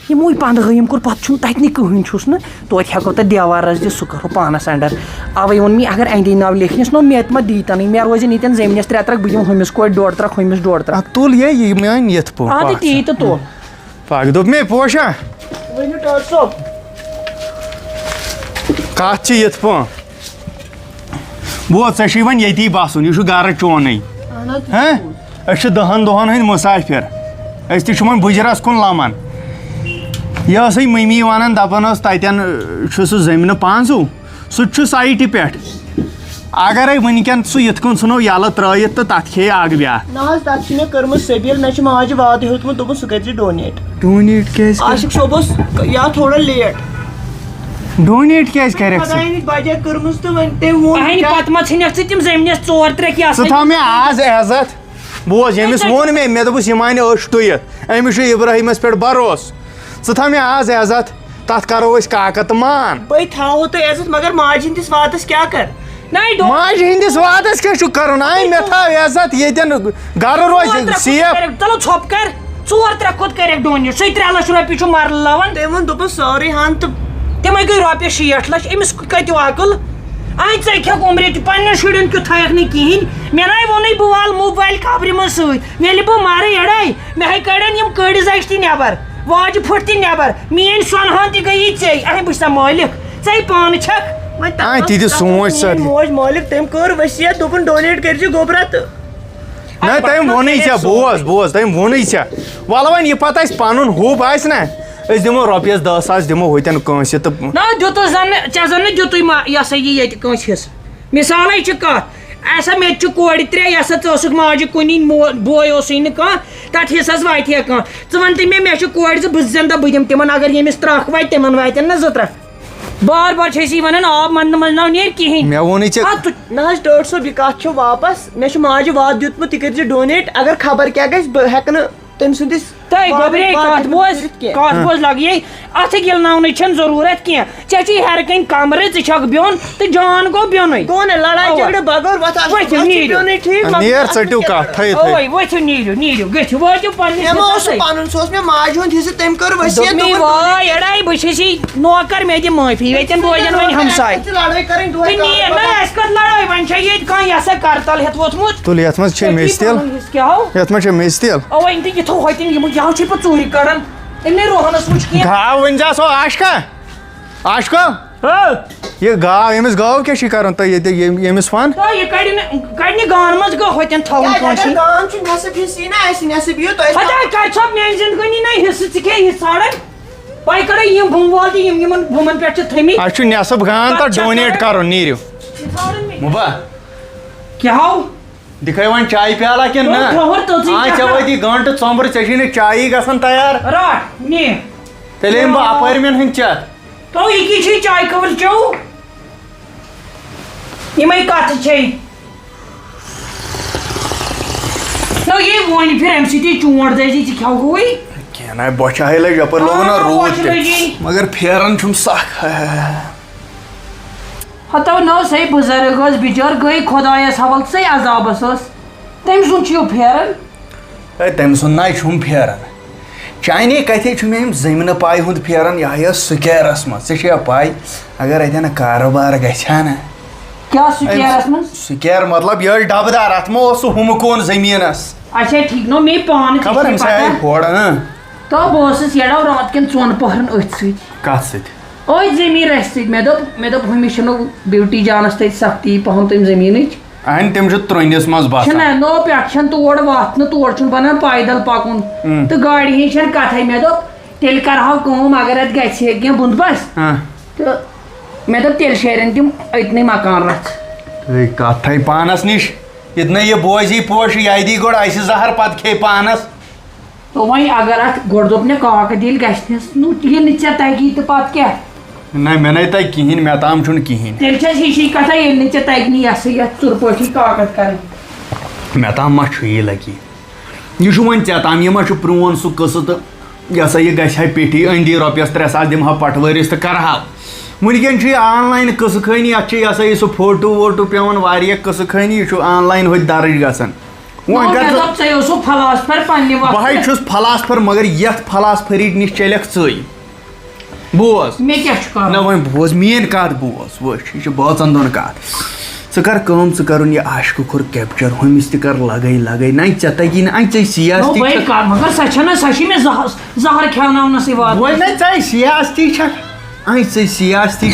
یِموٕے 15 کوٚر پَتہٕ چھُنہٕ تَتہِ نہٕ کٕہٕنۍ چھُس نہٕ توتہِ ہٮ۪کو تَتھ دیوارَس دِتھ سُہ کَرو پانَس اَنڈَر اَوَے ووٚن مےٚ اگر اَندے ناو لیکھنَس نو مےٚ تہِ ما دیٖتَنٕے مےٚ روزن ییٚتٮ۪ن زٔمیٖنَس 3 ترٛکھ بہٕ دِمہٕ ہُمِس کورِ 2 ترٛکھ ہُمِس 2 ترٛکھ تُل یہِ میٛانہِ یِتھ پٲٹھۍ اَدٕ تی تہٕ تُل پَکھ دوٚپ مے پوشا ؤنِو ڈاکٹر صٲب کَتھ چھِ یِتھ پٲٹھۍ بوز ژےٚ چھُے وۄنۍ ییٚتی بَسُن یہِ چھُ گرٕ چونٕے أسۍ چھِ 10 دۄہَن ہٕنٛدۍ مُسافِر أسۍ تہِ چھِ وۄنۍ بُجرَس کُن لَمان یہِ ٲسٕے مٔمی وَنان دَپان ٲس تَتٮ۪ن چھُ سُہ زٔمیٖنہٕ 5 سُہ تہِ چھُ سایٹہِ پٮ۪ٹھ اگرے وٕنکٮ۪ن سُہ یِتھ کٔنۍ ژھٕنو یَلہٕ ترٛٲیِتھ تہٕ تَتھ کھیٚیہِ اَکھ بیٛاکھ نہ حظ تَتھ چھِ مےٚ کٔرمٕژ سٔبیٖل مےٚ چھُ ماجہِ وعدٕ ہیوٚتمُت دوٚپُن سُہ کٔرۍزِ ڈونیٹ کیٛازِ عاشق صٲب اوس یا تھوڑا لیٹ ڈونیٹ کیٛازِ کَرٮ۪کھ ژٕ خۄداینٕچ بجٹ کٔرمٕژ تہٕ وۄنۍ تٔمۍ ووٚن پَتہٕ ما ژھٕنٮ۪کھ ژٕ تِم زٔمیٖنَس 2 3 ژٕ تھاو مےٚ آز عزت بوز ییٚمِس ووٚن مےٚ دوٚپُس یہِ مانہِ أچھ ٹُوِتھ أمِس چھُ ابراہیٖمَس پٮ۪ٹھ بروسہٕ ژٕ تھاو مےٚ آز عزت تَتھ کَرو أسۍ کاکَد تہٕ مان بٔے تھاوو تۄہہِ عزت مگر ماجہِ ہِنٛدِس وعدَس کیٛاہ کَر ماجہِ ہِنٛدِس وعدَس کیٛاہ چھُ کَرُن مےٚ تھاو عزت ییٚتٮ۪ن گرٕ روزِ سیف چلو ژھۄپ کر 2 3 کھۄتہٕ کَرٮ۪کھ ڈونیٹ سُے 3 لَچھ رۄپیہِ چھُ مَرلاوان تٔمۍ ووٚن دوٚپُن سورُے ہن تہٕ تِمے گٔے رۄپیہِ 60 لَچھ أمِس کَتہِ عقل ژٕ کھٮ۪کھ عُمرِ تہِ پنٛنٮ۪ن شُرٮ۪ن کیُتھ تھایَکھ نہٕ کِہیٖنۍ مےٚ نَے ووٚنُے بہٕ والہٕ موبایل خبرِ منٛز سۭتۍ ییٚلہِ بہٕ مَرٕ اَڑے مےٚ ہے کَڑٮ۪ن یِم کٔڑۍ زَچہِ تہِ نٮ۪بر واجہِ پھٕٹ تہِ نٮ۪بر میٛٲنۍ سۄنہٕ ہن تہِ گٔیی ژےٚ بہٕ چھُسا مٲلِک ژَے پانہٕ چھَکھ موج مٲلِک تٔمۍ کٔر ؤصیت دوٚپُن ڈونیٹ کٔرۍزِ گوٚبرا تہٕ نہ تٔمۍ ووٚنُے ژےٚ بوز تٔمۍ ووٚنُے ژےٚ وَلہٕ وۄنۍ یہِ پَتہٕ اَسہِ پَنُن ہوٚب آسہِ نا أسۍ دِمو رۄپیَس 10 ساس دِمو ہُتٮ۪ن کٲنٛسہِ تہٕ نہ دیُتُس زَن نہٕ ژےٚ زَن نہٕ دیُتُے ما یہِ ہسا یہِ ییٚتہِ کٲنٛسہِ حِصہٕ مِثالے چھِ کَتھ اَسا مےٚ تہِ چھِ کورِ 3 یہِ ہسا ژٕ ٲسٕکھ ماجہِ کُنی بوے اوسُے نہٕ کانٛہہ تَتھ حِصَس واتہِ ہا کانٛہہ ژٕ وَن تہٕ مےٚ چھِ کورِ 2 بہٕ زَن دَپہٕ بہٕ دِمہٕ تِمن اگر ییٚمِس 3 واتہِ تِمن واتن نہ 2 بار بار چھِ أسی وَنان آب منٛدٕ منٛز نہ نیرِ کِہیٖنۍ مےٚ ووٚنُے ژےٚ نہ حظ ڈاکٹر صٲب یہِ کَتھ چھِ واپَس مےٚ چھُ ماجہِ وعدٕ دیُتمُت یہِ کٔرۍزِ ڈونیٹ اگر خبر کیٛاہ گژھِ بہٕ ہٮ۪کہٕ نہٕ تٔمۍ سٕنٛدِس کَتھ بوز لگیے اَتھ گِلناونٕچ چھَنہٕ ضروٗرت کیٚنٛہہ ژےٚ چھُے ہیٚرِ کَنۍ کَمرٕ ژٕ چھَکھ بیوٚن تہٕ جان گوٚو بیوٚنُے لڑایہِ جگڑٕ بغٲر ؤتھِو نیٖرِو گٔژھِو وٲتِو پَنُن سُہ اوس مےٚ ماجہِ ہُنٛد حِصہٕ تٔمۍ کٔر ؤصیت واے اَڑے بہٕ چھَسی نوکر مےٚ دِ معٲفی ییٚتٮ۪ن روزن وۄنۍ ہمساے لڑٲے کَرٕنۍ اَسہِ کَتھ لڑٲے وۄنۍ چھےٚ ییٚتہِ کانٛہہ یہِ ہسا کرتل ہٮ۪تھ ووٚتھمُت تُل یَتھ منٛز چھے میٚژِ تِل یَتھ منٛز چھے میٚژِ تِل اَوَے تہِ یہِ تھوٚو ہوٚتٮ۪ن یِمو یَوٕ چھِ پَتہٕ ژوٗرِ کَڑان أمۍ نے روہنَس وٕچھ کیٚنٛہہ گاو ؤنۍ زیس عاشقا یہِ گاو ییٚمِس گاو کیٛاہ چھُے کَرُن تۄہہِ ییٚتہِ ییٚمِس فن یہِ کَڑنہِ گانہٕ منٛز گوٚو ہوٚتٮ۪ن تھاوُن کٲنٛسہِ کَتہِ چھُ میٛانہِ زِندگٲنی نَے حِصہٕ ژٕ کیٛاہ حِصہٕ ژھانڈان وۄنۍ کَڑے یِم بُمہٕ وول تہِ یِمن بُمَن پٮ۪ٹھ چھِ تھٲمٕتۍ اَسہِ چھُ نٮ۪صٕب گان تَتھ ڈونیٹ کَرُن نیٖرِو مُبا کیٛاہ دِکھَے وۄنۍ چایہِ پیالہ کِنہٕ نہ ژےٚ وٲتی گٲنٛٹہٕ ژوٚمبر ژےٚ چھُے نہٕ چایی گژھان تیار تیٚلہِ یِمہٕ بہٕ اپٲرمٮ۪ن ہٕنٛدۍ چٮ۪تھ تو یہِ کیٛاہ چھُے چاے کَوٕر چیوٚو یِمے کَتھٕ چھے یہِ وۄنۍ پھِر اَمہِ سۭتی چونٛٹھ دٔزی ژٕ کھٮ۪وہوے کینٛہہ نہ بۄچھِ ہَے لٔج یَپٲرۍ لوگُن نہ روٗد تہِ مگر پھیران چھُم سکھ ہتو نو سۄے بُزرٕگ ٲس بِچٲر گٔے خۄدایَس حوال سۄے عذابَس ٲس تٔمۍ سُنٛد چھُ یہِ پھیران تٔمۍ سُنٛد نَے چھُم پھیران چانے کَتھے چھُ مےٚ یِم زٔمیٖنہٕ پاے ہُنٛد پھیران یہِ ہَے ٲس سُکیرَس منٛز ژےٚ چھےٚ پاے اگر اَتٮ۪ن کاروبار گژھِ ہا نہ کیٛاہ سُکیرَس منٛز سُکیر مطلب یہِ ٲس ڈَبہٕ دار اَتھ ما اوس سُہ ہُمہٕ کُن زٔمیٖنَس اچھا ٹھیٖک نو مے پانہٕ خبر أمِس آیہِ ہورٕ تو بہٕ ٲسٕس یَڈو رات کٮ۪ن 2 پٔہرَن أتھۍ سۭتۍ کَتھ سۭتۍ أتھۍ زٔمیٖن رَژھِ سۭتۍ مےٚ دوٚپ ہُمِس چھُنہٕ بیوٗٹی جانَس تَتہِ سختی پَہَم تٔمۍ زٔمیٖنٕچ تِم چھِ ترٛوٚنِس منٛز باسان چھُنہ نو پٮ۪ٹھٕ چھَنہٕ تور واتنہٕ تور چھُنہٕ بَنان پایدَل پَکُن تہٕ گاڑِ ہِنٛز چھَنہٕ کَتھٕے مےٚ دوٚپ تیٚلہِ کَرٕہو کٲم اگر اَتھ گژھِ ہے کینٛہہ بُنٛد بَس تہٕ مےٚ دوٚپ تیٚلہِ شیرن تِم أتنٕے مکان رَژھ کَتھٕے پانَس نِش ییٚتہِ یہِ بوزی پوشہِ یہِ دی گۄڈٕ اَسہِ زہر پَتہٕ کھے پانَس وۄنۍ اگر اَتھ گۄڈٕ دوٚپ مےٚ کاکَد ییٚلہِ گژھنَس نہٕ ییٚلہِ نہٕ ژےٚ تَگی تہٕ پَتہٕ کیٛاہ نہ مےٚ نَے تَگہِ کِہیٖنۍ مےٚ تام چھُنہٕ کِہیٖنۍ تیٚلہِ چھَس ہِشی کَتھا ییٚلہِ نہٕ ژےٚ تَگہِ نہٕ یہِ ہسا یَتھ ژُر پٲٹھی کاکَد کَرٕنۍ مےٚ تام ما چھُ یہِ لگی یہِ چھُ وۄنۍ ژےٚ تام یہِ ما چھُ پرٛون سُہ قٕصہٕ تہٕ یہِ ہسا یہِ گژھِ ہا پیٚٹھی أنٛدی رۄپیَس 3 ساس دِمہٕ ہا پَٹھوٲرِس تہٕ کَرٕہاو وٕنکٮ۪ن چھُ یہِ آن لاین قٕصہٕ خٲنی اَتھ چھِ یہِ ہسا یہِ سُہ فوٹوٗ ووٹوٗ پٮ۪وان واریاہ قٕصہٕ خٲنی یہِ چھُ آن لاین ہوٚتہِ درٕج گژھان وۄنۍ کر ژٕ ژےٚ اوسُکھ فلاسفر پننہِ بہے چھُس فلاسفر مگر یتھ فلاسفری نِش چلکھ ژٕے بوز مےٚ کیٛاہ چھُ نہ کرُن وۄنۍ بوز میٲنۍ کتھ بوز وٕچھ یہِ چھِ بٲژن دۄن کتھ ژٕ کر کٲم ژٕ کرُن یہِ عاشقہٕ کھوٚر کیپچر ہُمِس تہِ کر لگے لگے نہ ژےٚ تگی نہٕ ژےٚ سیاستی بھائی مگر سۄ چھےٚ سۄ چھِ مےٚ زہر کھٮ۪وناونسٕے واتان وۄنۍ نہ ژےٚ سیاستی چھکھ ژےٚ سیاستی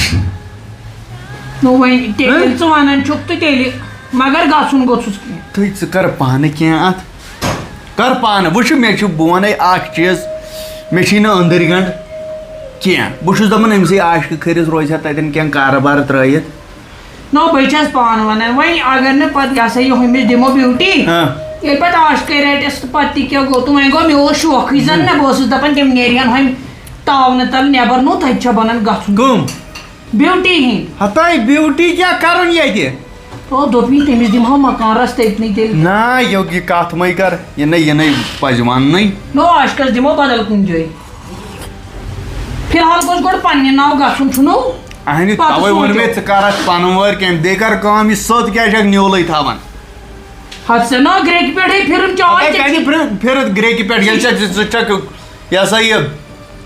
نو وۄنۍ تیٚلہِ ژٕ ونان چھُکھ تہٕ تیٚلہِ مگر گژھُن گوٚژھُس کینٛہہ تُہۍ ژٕ کر پانہٕ کینٛہہ اتھ کر پانہٕ وٕچھ مےٚ چھُ بہٕ ونے اکھ چیٖز مےٚ چھِی نہٕ أنٛدٕرۍ گنٛڈ کینٛہہ بہٕ چھُس دپان أمسٕے عاشقہٕ کھٔرِس روزِ ہا تتٮ۪ن کینٛہہ کارٕبار ترٲیِتھ نو بہٕ چھَس پانہٕ ونان وۄنۍ اگر نہٕ پتہٕ یہِ ہسا یہِ ہُمِس دِمو بیوٗٹی ییٚلہِ پتہٕ عاشقٕے رٹٮ۪س تہٕ پتہٕ تہِ کیٛاہ گوٚو تہٕ وۄنۍ گوٚو مےٚ اوس شوقٕے زن نہ بہٕ ٲسٕس دپان تِم نیرِہن ہۄمہِ تاونہٕ تل نٮ۪بر نوٚو تتہِ چھےٚ بنان گژھُن کٕم بیوٗٹی ہِنٛدۍ ہتاے بیوٗٹی کیٛاہ کرُن ییٚتہِ تو دوٚپ مےٚ تٔمِس دِمہو مکان رس تٔتنٕے تیٚلہِ نہ یہِ کتھ مے کر یہِ نَے پزِ وننٕے نو عاشقس دِمو بدل کُنہِ جایہِ فِلحال گوٚژھ گۄڈٕ پننہِ ناو گژھُن چھُنو اہنہِ توے ووٚن مےٚ ژٕ کر اتھ پنُن وٲرۍ کیٚنٛہہ بیٚیہِ کر کٲم یہِ سٔت کیٛازِ چھکھ نیولٕے تھاوان ہتھ سا نا گرٛیکہِ پٮ۪ٹھٕے پھِرُن چاے پھِرِتھ گرٛیکہِ پٮ۪ٹھ ییٚلہِ ژٕ چھکھ یہِ ہسا یہِ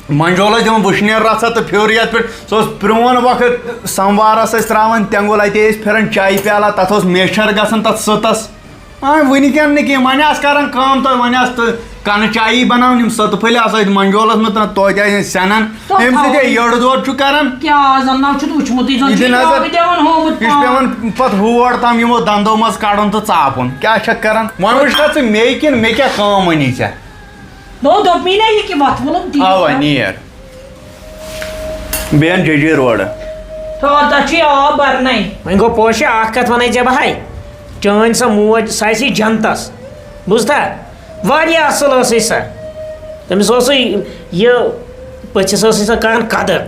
منجولس دِوان وٕشنیر رژھا تہٕ پھیُر یتھ پٮ۪ٹھ سُہ اوس پرٛون وقت سموارس ٲسۍ تراوان تٮ۪نٛگُل اتے ٲسۍ پھِران چایہِ پیالہ تتھ اوس میچھر گژھان تتھ سٔتس وٕنہِ کٮ۪ن نہٕ کینٛہہ وۄنۍ آسہٕ کران کٲم تہٕ وۄنۍ آسہٕ تہٕ کنہٕ چایی بناوان یِم سٔتہٕ پھٔلۍ آسان منجولس منٛز توتہِ آسہِ سٮ۪نن اَمہِ سۭتۍ یٔڈ دود چھُ کران کیٛاہ زن نہ چھُتھ وٕچھمُتٕے زن چھُ دِوان ہومُت یہِ چھُ پیوان پتہٕ ہور تام یِمو دندو منٛز کڑُن تہٕ ژاپُن کیٛاہ چھکھ کران وۄنۍ وٕچھ ژٕ مے کِنہٕ مےٚ کیٛاہ کٲم ؤنی ژےٚ دوٚپ مے نا یہِ کہِ وتھ ووٚنُم اوا نیر بیٚیہِ ججی روڈٕ تتھ چھُ آب برنے وۄنۍ گوٚو پوشہِ اکھ کتھ ونے ژےٚ بہٕ چٲنۍ سۄ موج سۄ آسہِ جنتس بوٗزتھا واریاہ اصٕل ٲسٕے سۄ تٔمِس اوسُے یہِ پٔژھِس ٲسٕے سۄ کران قدر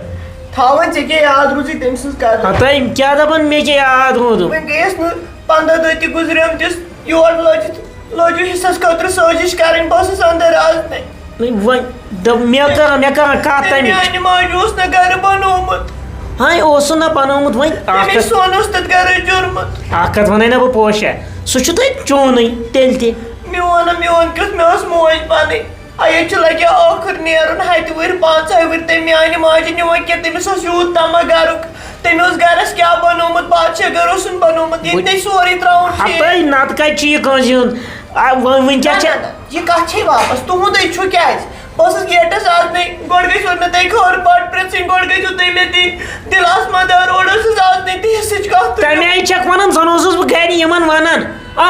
تھاوان ژےٚ کیٛاہ یاد روٗزی تٔمۍ سٕنٛز قدر ہتاے کیٛاہ دپان مےٚ کیٛاہ یاد روٗدُم وۄنۍ گٔیَس نہٕ 15 دۄہ تہِ گُزریمتِس یور لٲجِو حِصس خٲطرٕ سٲزِش کرٕنۍ بہٕ ٲسٕس انٛدر اژنٕے وۄنۍ دوٚپ مےٚ کران کتھ تمہِ میانہِ ماجہِ اوس نہٕ گرٕ بنومُت ہاے اوسُن نہ بنومُت وۄنۍ تٔمِس سۄن اوس تتھ گرٕ جوٚرمُت اکھ کتھ ونے نہ بہٕ پوشا سُہ چھُ تۄہہِ چونٕے تیٚلہِ تہِ میون کیُتھ مےٚ ٲس موج پنٕنۍ ییٚتہِ چھُ لگہِ ٲخٕر نیرُن 7 ؤری 5 ؤری تٔمۍ میانہِ ماجہِ نِوان کینٛہہ تٔمِس اوس یوٗت تما گرُک تٔمۍ اوس گرس کیٛاہ بنومُت بادشاہ گرٕ اوسُن بنومُت ییٚتہِ سورُے تراوُن ہتاے نتہٕ کتہِ چھُ یہِ کٲنٛسہِ ہُنٛد وۄنۍ کیٛاہ چھِ یہِ کتھ چھے واپس تُہُنٛدُے چھُ کیٛازِ بہٕ ٲسٕس گیٹس اژنٕے گۄڈٕ گٔژھِو مےٚ تُہۍ خٲر پٲٹھۍ پرٛژھٕنۍ گۄڈٕ گٔژھِو تُہۍ مےٚ دِنۍ دِل آسمان روڈ ٲسٕس اژنٕے تہٕ حِصٕچ کتھ تمہِ آیہِ چھکھ ونان زن اوسُس بہٕ گرِ یِمن ونان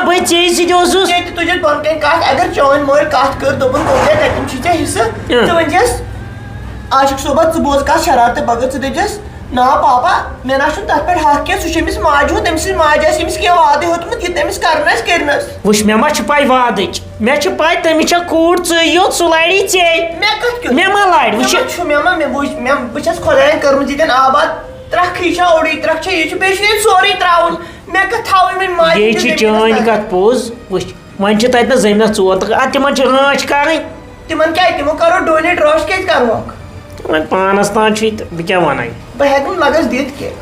بٔے ژےٚ سۭتۍ اوسُس ییٚتہِ تُجِتھ بۄن کَنۍ کتھ اگر چٲنۍ مٲلۍ کتھ کٔر دوٚپُن کوٚر تتٮ۪ن چھُے ژےٚ حِصہٕ ژٕ ؤنۍزٮ۪س عاشق صٲبا ژٕ بوز کتھ شرارتہٕ بغٲر ژٕ دٔپزٮ۪س نا پاپا مےٚ نہ چھُنہٕ تتھ پٮ۪ٹھ حق کینٛہہ سُہ چھُ أمِس ماجہِ ہُنٛد تٔمۍ سٕنٛزِ ماجہِ آسہِ أمِس کینٛہہ وعدٕ ہیوٚتمُت یہِ تٔمِس کرُن آسہِ کٔرنس وٕچھ مےٚ ما چھِ پاے وادٕچ مےٚ چھِ پاے تٔمِس چھےٚ کوٗر ژٕے یوت سُہ لڑی ژےٚ مےٚ کتھ کیُتھ مےٚ ما لڑِ وٕچھ چھُ مےٚ ما مےٚ وٕچھ بہٕ چھس خۄداین کٔرمٕژ ییٚتٮ۪ن آباد ترکھٕے چھا اوڑٕے ترکھ چھا یہِ چھُ بیٚیہِ چھُ ییٚتہِ سورُے تراوُن مےٚ کتھ تھاوٕنۍ وۄنۍ ماجہِ یے چھِ چٲنۍ کتھ پوٚز وٕچھ وۄنۍ چھِ تتہِ نس زٔمیٖنس 4 تہٕ تِمن چھِ رٲچھ کرٕنۍ تِمن کیٛازِ تِمو کرو ڈونیٹ رٲچھ کیٛازِ کروکھ وۄنۍ پانس تام چھُے تہٕ بہٕ کیٛاہ ونے بہٕ ہٮ۪کہٕ نہٕ لگس دِتھ کینٛہہ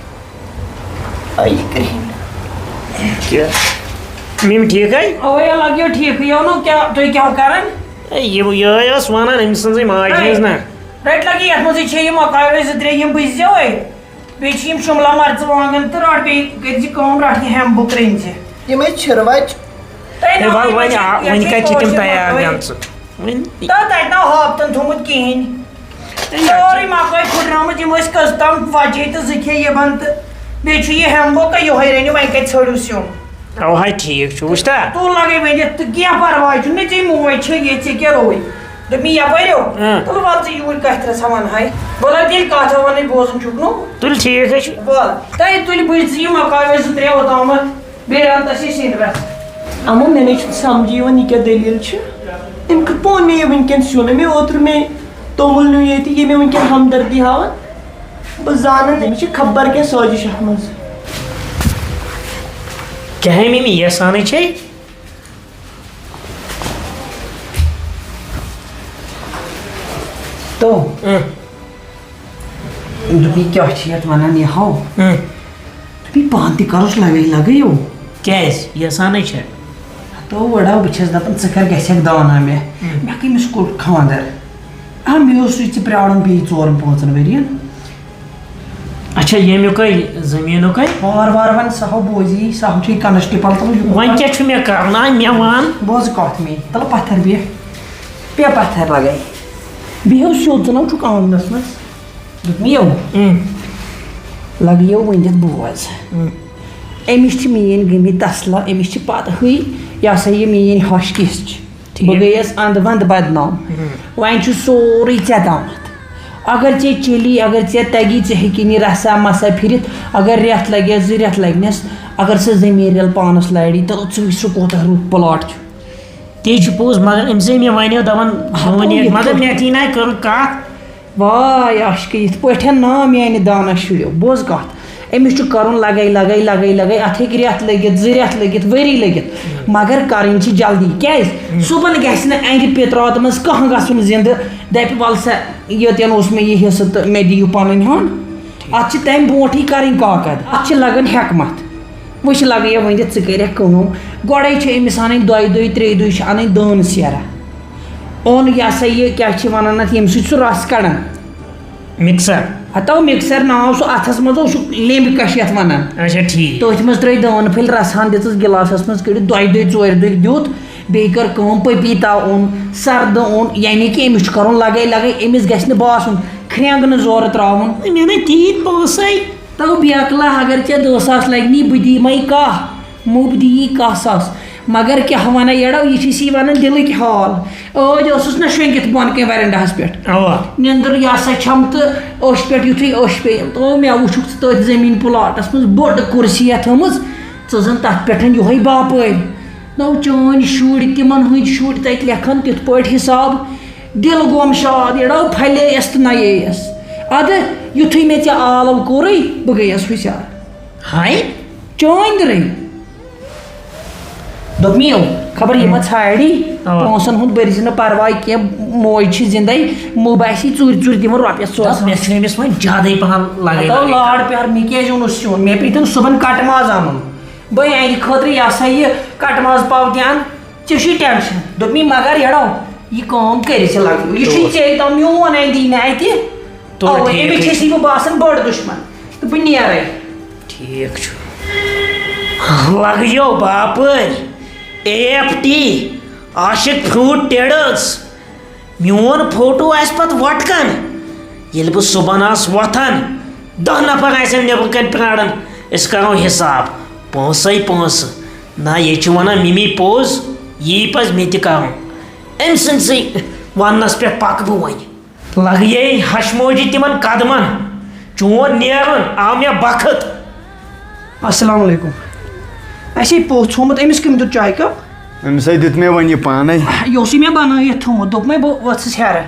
میم ٹھیٖکھٕے اوے لگیو ٹھیٖکھٕے نو کیٛاہ تُہۍ کیٛاہ کران یِہے ٲس ونان أمۍ سٕنٛزٕے ماجہِ ہٕنٛز نہ رٔٹۍ لگی یتھ منٛزٕے چھِ یِم مکاے 2-3 یِم بٕزۍزیوے بیٚیہِ چھِ یِم شُملا مرژٕوانٛگن تہٕ رٹ بیٚیہِ کٔرۍزِ کٲم رٹ یہِ ہٮ۪مبہٕ رٔنۍ زِ یِمے چھِروَچہِ وۄنۍ کتہِ چھِ تِم تیار گٔمژٕ تتہِ نہ ہاپتن تھوٚمُت کِہیٖنۍ سورُے مکٲے پھٕٹرٲمٕژ یِم ٲسۍ قٕسطم وجے تہٕ 2 کھے یِمن تہٕ بیٚیہِ چھُ یہِ ہٮ۪مبو تہٕ یِہوے رٔنِو وۄنۍ کتہِ ژھٲڑِو سیُن اوہے ٹھیٖک چھُ وٕچھتا تُل لگے ؤنِتھ تہٕ کینٛہہ پرواے چھُنہٕ مےٚ ژےٚ موج چھے ییٚتہِ ژےٚ کیٛاہ رووٕے دوٚپ مےٚ یپٲرۍ تُل وَل ژٕ یوٗرۍ کتھِ ونہاے بہٕ لگ تیٚلہِ کتھ ونٕے بوزُن چھُکھ نو تُل ٹھیٖکھٕے چھُ وَل تۄہہِ تُلہِ بٕزۍ یہِ مکاے 2-3 اوتامتھ بیٚیہِ رنتس یہِ سِنۍ رژھ اَمو مےٚ نَے چھُنہٕ سمجھی یِوان یہِ کیٛاہ دٔلیٖل چھِ أمۍ کِتھ پٲٹھۍ مےٚ یہِ وٕنکٮ۪ن سیُن مےٚ اوترٕ مےٚ توٚمُل نیوٗ ییٚتہِ یہِ مےٚ وٕنکٮ۪ن ہمدردی ہاوان بہٕ زانان أمِس چھِ خبر کیٛاہ سٲزِش اتھ منٛز کیٛاہ ہے ممی یژھانٕے چھے تو دوٚپُے کیٛاہ چھِ یتھ ونان یہِ ہاو دوٚپُے پانہٕ تہِ کروس لگے لگے کیٛازِ یژھانٕے چھےٚ تو وڑا بہٕ چھَس دَپان ژٕ کر گژھکھ دانا مےٚ کٔمِس کوٚر خانٛدر مےٚ اوس ژٕ پرٛارُن بیٚیہِ 4-5 ؤرۍیَن. اچھا ییٚمیُک زٔمیٖنُک وارٕ وارٕ وۄنۍ سۄ ہو بوزی سۄ ہو چھُے کنسٹیبل تہٕ وۄنۍ کیٛاہ چھُ مےٚ کرنا مےٚ وَن بوز کتھ میٛٲنۍ تلہٕ پتھر بیٚہہ پتھر لگے بیٚہو سیوٚد ژٕ نو چھُکھ آنٛگنس منٛز دوٚپ مےٚ یو لگیو ؤنِتھ بوز أمِس چھِ میٛٲنۍ گٔمٕتۍ تسلا أمِس چھِ پتہٕ ہٕے یہِ ہسا یہِ میٛٲنۍ ہش کِژھ چھِ بہٕ گٔیَس انٛدٕ ونٛدٕ بدنام وۄنۍ چھُ سورُے ژےٚ تامتھ اگر ژےٚ چلی اگر ژےٚ تگی ژٕ ہیٚکی نہٕ رسا مسا پھِرِتھ اگر رٮ۪تھ لگٮ۪س 2 رٮ۪تھ لگنس اگر سُہ زٔمیٖن ییٚلہِ پانس لارِ تہٕ ژٕ وٕچھ سُہ کوتاہ رُت پلاٹ چھُ. تی چھُ پوٚز مگر أمۍ مےٚ وَنیو دپان مگر مےٚ تی نَے کٔر کتھ واے عاشقہٕ یِتھ پٲٹھۍ نا میانہِ دانا شُرٮ۪و بوز کتھ أمِس چھُ کرُن لگے اتھ ہیٚکہِ رٮ۪تھ لٔگِتھ 2 رٮ۪تھ لٔگِتھ ؤری لٔگِتھ مگر کرٕنۍ چھِ جلدی کیٛازِ صُبحن گژھِ نہٕ انٛدِ پِترات منٛز کانٛہہ گژھُن زِندٕ دپہِ وَلہٕ سا ییٚتٮ۪ن اوس مےٚ یہِ حِصہٕ تہٕ مےٚ دِیِو پنٕنۍ ہن اتھ چھِ تمہِ برونٛٹھٕے کرٕنۍ کاکد اتھ چھِ لگان حٮ۪کمت وٕچھ لگٲیو ؤنِتھ ژٕ کٔرِکھ کٲم گۄڈے چھِ أمِس انٕنۍ 2 دۄہہِ 3 دۄہہِ چھِ انٕنۍ دٲن سیرا اوٚن یہِ ہسا یہِ کیٛاہ چھِ ونان اتھ ییٚمہِ سۭتۍ سُہ رس کڑان مِکسر ہتو مِکسر ناو سُہ اتھس منٛز اوس لیٚمبۍ کش یتھ ونان اچھا ٹھیٖک تٔتھۍ منٛز ترٛٲے دٲن پھٔلۍ رسہان دِژٕس گِلاسس منٛز کٔڑِتھ 2 دۄہہِ 4 دۄہہِ دیُت بیٚیہِ کٔر کٲم پپیٖتا اوٚن سردٕ اوٚن یعنی کہِ أمِس چھُ کرُن لگے أمِس گژھِ نہٕ باسُن کھرٛینٛگ نہٕ زورٕ تراوُن مےٚ نَے تیٖتۍ پونٛسَے تو بیکلا اگر ژےٚ 2 ساس لگنی بہٕ دِمے 1 مُب دِیی 1 ساس مگر کیٛاہ وَنان یڑو یہِ چھِ سی ونان دِلٕکۍ حال ٲدۍ ٲسٕس نا شۄنٛگِتھ بۄن کَنۍ ویرنڈاہس پٮ۪ٹھ اوا نِندٕر یہِ ہسا چھم تہٕ أچھ پٮ۪ٹھ یُتھُے أچھ پیٚیَم تو مےٚ وٕچھُکھ ژٕ تٔتھۍ زٔمیٖن پٕلاٹس منٛز بٔڑ کُرسِیا تھٲومٕژ ژٕ زن تتھ پٮ۪ٹھ یِہوے باپٲرۍ نو چٲنۍ شُرۍ تِمن ہٕنٛدۍ شُرۍ تتہِ لیکھان تِتھ پٲٹھۍ حِساب دِل گوم شاد یڑو پھلییس تہٕ نَیییس ادٕ یُتھُے مےٚ ژےٚ آلو کوٚرُے بہٕ گٔیَس ہُشار ہاے چٲنۍ درٕے دوٚپ مےٚ خبر یہِ ما ژھانڈی پونٛسن ہُنٛد بٔرزِ نہٕ پرواے کینٛہہ موج چھِ زِندے مُب آسی ژوٗرِ دِوان رۄپیس 4 مےٚ چھُ أمِس وۄنۍ زیادَے پہن لگے لاڈ پیار مےٚ کیٛازِ اوٚنُس سیُن مےٚ پیٚتن صُبحن کٹہٕ ماز اَنُن بہٕ اَنہِ خٲطرٕ یہِ ہسا یہِ کٹہٕ ماز پاو تہِ اَن ژےٚ چھُے ٹٮ۪نشن دوٚپ مےٚ مگر یڑو یہِ کٲم کٔرِتھ لگیو یہِ چھُے ژےٚ تام میون اَندی نہٕ اَتہِ أمِس چھَسی بہٕ باسان بٔڑ دُشمن تہٕ بہٕ نیرے ٹھیٖک چھُ لگیو باپٲرۍ AFT عاشق فروٗٹ ٹیڈٲرٕس میون فوٹو آسہِ پتہٕ وۄٹکان ییٚلہِ بہٕ صُبحن آسہٕ وۄتھان 10 نفر آسن نیٚبرٕ کَنۍ پیاران أسۍ کرو حِساب پونٛسَے پونٛسہٕ نہ یہِ چھُ ونان مِمی پوٚز یی پزِ مےٚ تہِ کرُن أمۍ سٕنٛدسٕے وننس پٮ۪ٹھ پکہٕ بہٕ وۄنۍ لگیے ہشموجی تِمن قدمن چون نیرُن آو مےٚ بخت السلام علیکم اَسے پوٚژھ تھوٚمُت أمِس کٔمۍ دیُت چاے کپ أمِسے دیُت مےٚ وۄنۍ یہِ پانے یہِ اوسُے مےٚ بنٲیِتھ تھوٚمُت دوٚپ مےٚ بہٕ ؤژھٕس ہیرٕ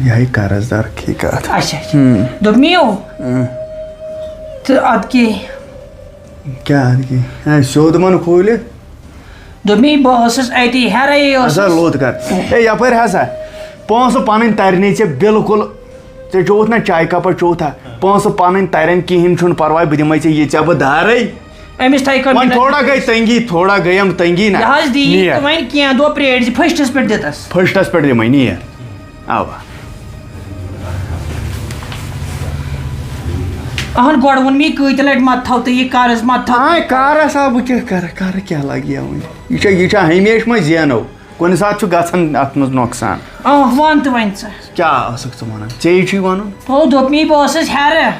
یِہے قرض دار کھے کتھ اچھا دوٚپ مےٚ تہٕ اَدٕ کیٛاہ اَدٕ کیٛاہ سیوٚد من کھوٗلِتھ دوٚپ مےٚ بہٕ ٲسٕس اَتی ہیرے ہسا لوٚت کر ہے یپٲرۍ ہسا پونٛسہٕ پنٕنۍ ترنٕے ژےٚ بِلکُل ژےٚ چوٚوُتھ نا چاے کپا چوٚوتھا پونٛسہٕ پنٕنۍ ترن کِہینۍ چھُنہٕ پرواے بہٕ دِمے ژےٚ یہِ ژےٚ بہٕ دارے أمِس تھایہِ وۄنۍ تھوڑا گٔے تنگی نا یہِ حظ دی وۄنۍ کینٛہہ دۄہ پرٛٲرۍ زِ فٔسٹَس پٮ۪ٹھ دِتس فٔسٹس پٮ۪ٹھ دِمے نیر اوا اہن گۄڈٕ ووٚن مےٚ کۭتہِ لٹہِ مت تھاو تہٕ یہِ قرض مت تھاو کر ہسا بہٕ کیٛاہ کرٕ کرٕ کیٛاہ لگہِ یا وۄنۍ یہِ چھا ہمیشہٕ منٛز زینو کُنہِ ساتہٕ چھُ گژھان اتھ منٛز نۄقصان وَن تہٕ وۄنۍ ژٕ کیٛاہ ٲسٕکھ ژٕ ونان ژےٚ چھُے ونُن ہو دوٚپ مےٚ بہٕ ٲسٕس ہیرٕ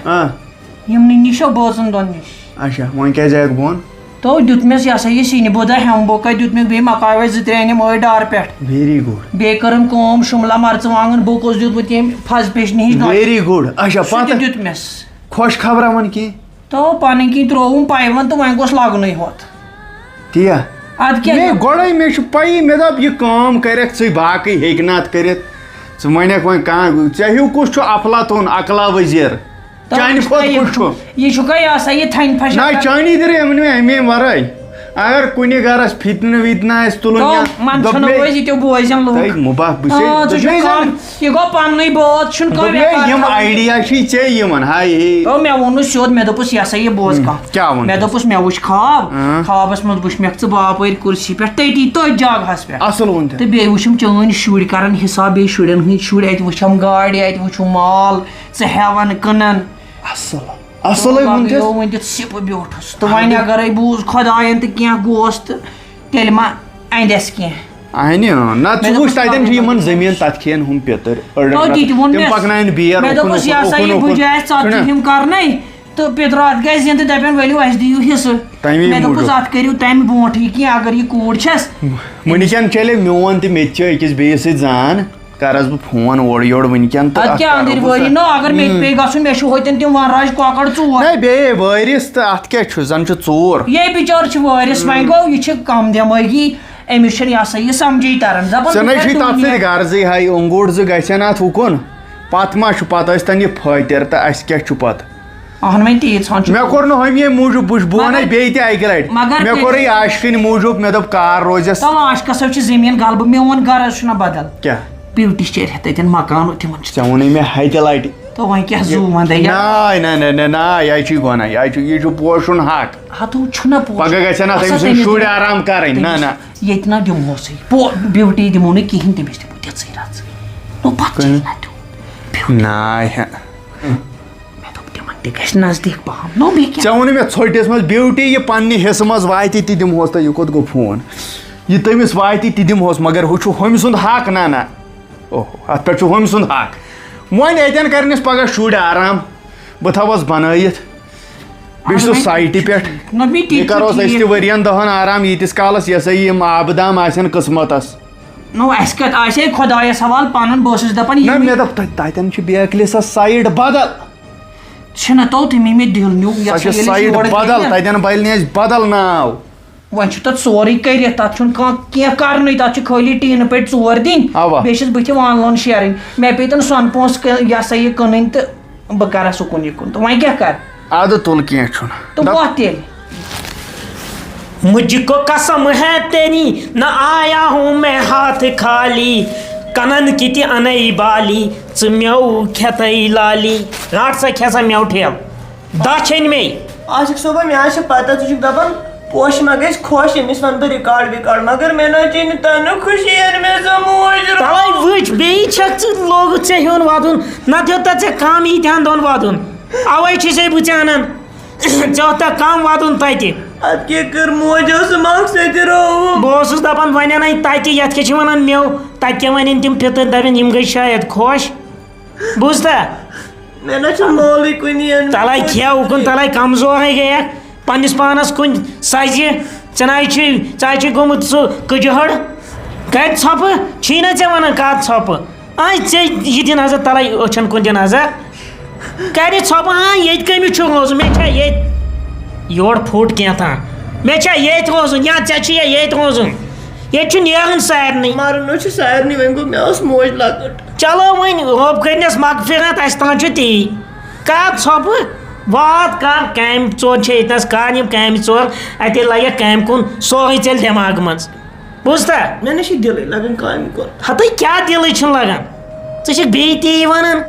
یِمنٕے نِشو بٲژن دۄن نِش اچھا وۄنۍ کیٛازِ آیکھ بۄن تو دیُتمَس یہِ ہسا یہِ سِنہِ بوٚدا ہٮ۪مبوکا دیُتمَکھ بیٚیہِ مکاے 2-3 أنِم أڑۍ ڈارٕ پٮ۪ٹھ ویری گُڈ بیٚیہِ کٔرٕم کٲم شُملا مرژٕوانٛگن بُک اوس دیُتمُت ییٚمۍ فَز پیشنہِ ہِنٛز ویری گُڈ اچھا سُہ تہِ پتہٕ دیُتمَس خۄش خبرا وَن کینٛہہ تو پنٕنۍ کِنۍ ترٛووُم پایونٛد تہٕ وۄنۍ گوٚژھ لگنُے ہوٚت تی اَدٕ کیٛاہ گۄڈے مےٚ چھُ پَیی مےٚ دوٚپ یہِ کٲم کَرٮ۪کھ ژٕ باقٕے ہیٚکہِ نہٕ اَتھ کٔرِتھ ژٕ وَنٮ۪کھ وۄنۍ کانٛہہ ژےٚ ہیوٗ کُس چھُ افلاطوٗن عقلا وزیٖر چانہِ کھۄتہٕ کُس چھُ یہِ چھُکھا یہِ ہسا یہِ تھنہِ پھش نہ چانی دِرے مےٚ اَمے ورٲے اگر کُنہِ گرس فتنہٕ وِتنہٕ آسہِ تُلُن یا من دوٚپ چھُنہٕ مےٚ- وٲزی تہِ بوزن لوٗکھ تۄہہِ مُباح بہٕ چھُسے- ژٕ دوٚپ چھُکھ مےٚ کم یہِ گوٚو پننُے بٲژ چھُنہٕ دوٚپ کانٛہہ مےٚ یِم بٮ۪کار آیڈیا چھِ ژےٚ یِمن ہاے تو مےٚ ووٚنُس سیوٚد مےٚ دوٚپُس یہِ ہسا یہِ بوز کتھ کیٛاہ ووٚن مےٚ دوٚپُس مےٚ وٕچھ خواب خوابس منٛز وٕچھ مےٚ ژٕ باپٲرۍ کُرسی پٮ۪ٹھ تٔتی تٔتھۍ جگہس پٮ۪ٹھ اصل ووٚن تہِ تہٕ بیٚیہِ وٕچھُم چٲنۍ شُرۍ کران حساب بیٚیہِ شُرٮ۪ن ہٕنٛدۍ شُرۍ اَتہِ وٕچھم گاڑِ اَتہِ وٕچھُم مال ژٕ ہٮ۪وان کٕنان اصل اصلٕے ووٚن تہِ ؤنِتھ سِپہٕ بیوٗٹھُس تہٕ وۄنۍ اگرے بوٗز خۄداین تہٕ کینٛہہ گوس تہٕ تیٚلہِ ما اَندٮ۪س کینٛہہ اَنہِ نہ ژٕ وٕچھ تتٮ۪ن چھِ یِمن زٔمیٖن تتھ کھٮ۪ن ہُم پیتٕر تہِ ووٚن تِم پکناین بیٚیہِ مےٚ دوٚپُس یہِ ہسا یہِ بٕجہِ آسہِ ژتجی ہِم کرنے تہٕ پِترٕ اتھ گژھِ زِندٕ دپن ؤلِو اَسہِ دِیِو حصہٕ تَمی مےٚ دوٚپُس موٗجوٗب. اتھ کٔرِو تمہِ برونٛٹھٕے کینٛہہ اگر یہِ کوٗر چھس وٕنکٮ۪ن چلے میون تہِ مےٚ تہِ چھِ أکِس بیٚیِس سۭتۍ زان کرس بہٕ فون اورٕ یورٕ وٕنکٮ۪ن تہٕ ادٕ اَتھ کیٛاہ کَرو أنٛدٕرۍ بہٕ وٲری سۄ- نو اگر مےٚ تہِ پیٚیہِ گژھُن مےٚ چھُ ہوٚتٮ۪ن تِم وَنراج کۄکر ژور نہ بیٚیہِ وٲرِس تہٕ اَتھ کیٛاہ چھُ زن چھُ ژوٗر یے بِچور چھُ وٲرِس وۄنۍ گوٚو یہِ چھِ کم دٮ۪مٲغی أمِس چھُنہٕ یہِ ہسا یہِ سمجھی تران ژےٚ نَے چھُے تتھ سۭتۍ غرضٕے ہاے اوٚنگوٗر زٕ گژھن اَتھ ہُکُن پتہٕ ما چھُ پتہٕ ٲسۍ تن یہِ پھٲتِر تہٕ اَسہِ کیٛاہ چھُ پتہٕ اہن وۄنۍ تیٖژ ہن چھُ مےٚ کوٚر نہٕ ہُمے موٗجوٗب بہٕ وَنے بیٚیہِ تہِ اَکہِ لٹہِ مگر مےٚ کوٚرُے عاشقٕنۍ موٗجوٗب مےٚ دوٚپ کار روزٮ۪س تو عاشقسو چھِ زٔمیٖن غلبہٕ میون غرض چھُنہ بدل کیٛاہ بیوٹی چیرِ تتٮ۪ن مکان تِمن چھِ ژےٚ ووٚنُے مےٚ ہتہِ لٹہِ تو وۄنۍ کیٛاہ زوٗ ونٛدے نہ یہِ چھُے گۄناہ یہِ چھُ پوشُن حق ہتو چھُنہ پوٚز پگاہ گژھن اَتھ أمۍ سٕنٛدۍ شُرۍ آرام کرٕنۍ نہ ییٚتہِ نہ دِمہوسٕے بیوٹی دِمو نہٕ کِہینۍ تٔمِس دِمو تِژٕے رژٕے نو پتہٕ چھِ نہ دیُن نہ مےٚ دوٚپ تِمن تہِ گژھِ نزدیٖک پہم نو بیٚیہِ کیٛاہ ژےٚ ووٚنُے مےٚ ژھۄٹِس منٛز بیوٹی یہِ پننہِ حصہٕ منٛز واتہِ تہِ دِمہوس تہٕ یہِ کوٚت گوٚو فون یہِ تٔمِس واتہِ تہِ دِمہوس مگر ہُہ چھُ ہُمہِ سُنٛد حق نہ اوہو اَتھ پٮ۪ٹھ چھُ ہُمہِ سُنٛد حق وۄنۍ اَتٮ۪ن کرنس پگاہ شُرۍ آرام بہٕ تھاوس بنٲیِتھ بیٚیہِ چھُ سُہ سایٹہِ پٮ۪ٹھ نہ بیٚیہِ یہِ کروس أسۍ تہِ ؤرین دہن آرام ییٖتِس کالس یہِ ہسا یہِ یِم آبہٕ دام آسن قٕسمتس نو اَسہِ کتہِ آسہِ ہے خۄدایس حوال پنُن بہٕ اوسُس دپان نہ یہِ مےٚ دوٚپ تتٮ۪ن چھِ بیکلہِ سۄ سایڈ بدل چھِنہ تو تٔمی مےٚ دِل نیوٗ سۄ چھِ سایڈ بدل تتٮ۪ن بلہِ نہٕ اَسہِ بدل ناو وۄنۍ چھُ تتھ سورُے کٔرِتھ تتھ چھُنہٕ کانٛہہ کینٛہہ کرنُے تتھ چھِ خٲلی ٹیٖنہٕ پٔٹۍ ژور دِنۍ اَوا. بیٚیہِ چھِس بٕتھِ وان لون شیرٕنۍ مےٚ پیٚتن سۄنہٕ پونٛسہٕ یہِ ہسا یہِ کٕنٕنۍ تہٕ بہٕ کرس اُکُن یِکُن تہٕ وۄنۍ کیٛاہ کر ادٕ تُل کینٛہہ تہٕ چھُنہٕ وۄتھ تیٚلہِ مجھ کو قسم ہے تیری نہ آیا ہوں میں ہاتھ خالی کنن کی تہِ انے بالی ژٕ میو کھٮ۪تَے لالی رٹ سا کھٮ۪سا میو ٹھیل دَچھ أنۍ مے عاشق صٲبا مےٚ حظ چھِ پتہ ژٕ چھُکھ دپان پوش ما گژھِ خۄش أمِس وَنہٕ بہٕ رِکاڈ وِکاڈ مگر مےٚ نہ چے نہٕ تَنہٕ خوشی ییٚلہِ مےٚ سۄ موج تَوَے وٕچھ بیٚیہِ چھکھ ژٕ لوگُتھ ژےٚ ہیوٚن وَدُن نَتہٕ ہیوٚتتھ ژےٚ کَم ییٖتہن دۄہن وَدُن اَوَے چھُسے بہٕ ژےٚ اَنان ژےٚ اوٚتھا کَم وَدُن تَتہِ اَدٕ کیٛاہ کٔر موج ٲسٕم اکھ سۭتۍ رو بہٕ اوسُس دَپان وۄنۍ اَنَے تَتہِ یَتھ کیٛاہ چھِ وَنان میوٕ تَتہِ کیٛاہ وَنن تِم پِتٕر دَپن یِم گٔے شاید خۄش بوٗزتھا مےٚ نہ چھُ مولٕے کُنی تَلَے کھٮ۪و اُکُن تَلَے کمزورٕے گٔیَکھ پنٛنِس پانَس کُن سَزِ ژٕ نَے چھُے ژےٚ چھُے گوٚمُت سُہ کٕجہٕڑ کَتہِ ژھۄپہٕ چھی نہ ژےٚ وَنان کَتھ ژھۄپہٕ ژےٚ یہِ دِ نظر تَلَے أچھَن کُن دِ نظر کَرِ ژھۄپہٕ ییٚتہِ کٔمِس چھُکھ روزُن مےٚ چھا ییٚتہِ یورٕ پھُٹ کینٛژھا مےٚ چھا ییٚتہِ روزُن یا ژےٚ چھُے ییٚتہِ روزُن ییٚتہِ چھُ نیرُن سارنٕے مَرُن چھُ سارنٕے وۄنۍ گوٚو مےٚ ٲس موج لۄکٕٹ چلو وۄنۍ رۄب کٔرنَس مغفرت اَسہِ تام چھُ تی کَر ژھۄپہٕ وات کر کامہِ ژور چھِ ییٚتنَس کَر یِم کامہِ ژور اَتے لَگٮ۪کھ کامہِ کُن سورُے ژَلہِ دٮ۪ماغہٕ منٛز بوٗزتھا مےٚ نہ چھِ دِلٕے لگان کامہِ کُن ہَتٕے کیٛاہ دِلٕے چھُنہٕ لگان ژٕ چھکھ بیٚیہِ تی وَنان